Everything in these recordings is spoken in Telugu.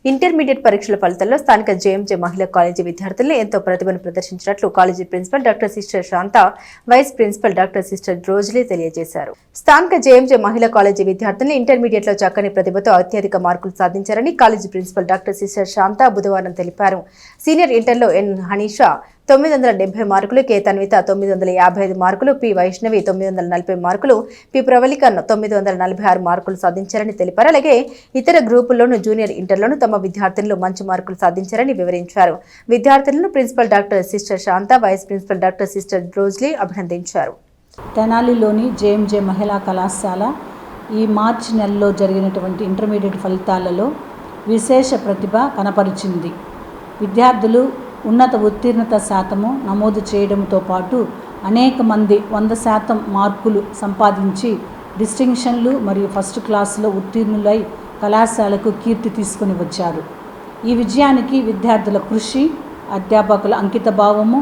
ఇంటర్మీడియట్ పరీక్షల ఫలితాల్లో స్థానిక జేఎంజే మహిళా కాలేజీ విద్యార్థులను ఎంతో ప్రతిభను ప్రదర్శించినట్లు కాలేజీ ప్రిన్సిపల్ డాక్టర్ సిస్టర్ శాంత, వైస్ ప్రిన్సిపల్ డాక్టర్ సిస్టర్ రోజ్లీ తెలియజేశారు. స్థానిక జేఎంజే మహిళా కాలేజీ విద్యార్థులు ఇంటర్మీడియట్ లో చక్కని ప్రతిభతో అత్యధిక మార్కులు సాధించారని కాలేజీ ప్రిన్సిపల్ డాక్టర్ సిస్టర్ శాంత బుధవారం తెలిపారు. సీనియర్ ఇంటర్లో ఎన్ హనీషా 970 మార్కులు, కె తన్విత 955 మార్కులు, పి వైష్ణవి 940 మార్కులు, పి ప్రవళికన్ 946 మార్కులు సాధించారని తెలిపారు. అలాగే ఇతర గ్రూపుల్లోనూ జూనియర్ ఇంటర్లోనూ తమ విద్యార్థులు మంచి మార్కులు సాధించారని వివరించారు. విద్యార్థులను ప్రిన్సిపల్ డాక్టర్ సిస్టర్ శాంత, వైస్ ప్రిన్సిపల్ డాక్టర్ సిస్టర్ రోజ్లీ అభినందించారు. తెనాలిలోని జేఎంజే మహిళా కళాశాల ఈ మార్చి నెలలో జరిగినటువంటి ఇంటర్మీడియట్ ఫలితాలలో విశేష ప్రతిభ కనపరిచింది. విద్యార్థులు ఉన్నత ఉత్తీర్ణత శాతము నమోదు చేయడంతో పాటు అనేక మంది 100% మార్కులు సంపాదించి డిస్టింక్షన్లు మరియు ఫస్ట్ క్లాసులో ఉత్తీర్ణులై కళాశాలకు కీర్తి తీసుకుని వచ్చారు. ఈ విజయానికి విద్యార్థుల కృషి, అధ్యాపకుల అంకితభావము,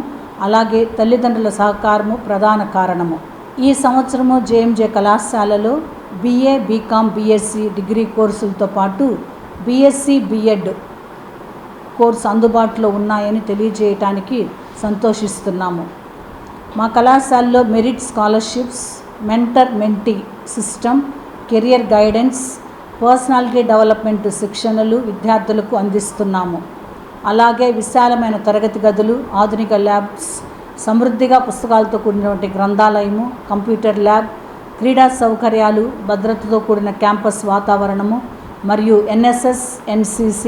అలాగే తల్లిదండ్రుల సహకారము ప్రధాన కారణము. ఈ సంవత్సరము జేఎంజే కళాశాలలో BA, BCom, BSc డిగ్రీ కోర్సులతో పాటు BSc, BEd కోర్సు అందుబాటులో ఉన్నాయని తెలియజేయటానికి సంతోషిస్తున్నాము. మా కళాశాలలో merit scholarships, mentor mentee system, career guidance, personality development శిక్షణలు విద్యార్థులకు అందిస్తున్నాము. అలాగే విశాలమైన తరగతి గదులు, ఆధునిక ల్యాబ్స్, సమృద్ధిగా పుస్తకాలతో కూడినటువంటి గ్రంథాలయము, కంప్యూటర్ ల్యాబ్, క్రీడా సౌకర్యాలు, భద్రతతో కూడిన క్యాంపస్ వాతావరణము మరియు NSS, NCC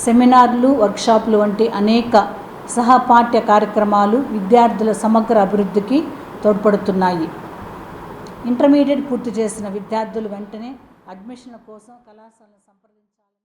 సెమినార్లు, వర్క్షాపులు వంటి అనేక సహపాఠ్య కార్యక్రమాలు విద్యార్థుల సమగ్ర అభివృద్ధికి తోడ్పడుతున్నాయి. ఇంటర్మీడియట్ పూర్తి చేసిన విద్యార్థులు వెంటనే అడ్మిషన్ల కోసం కళాశాలను సంప్రదించాలి.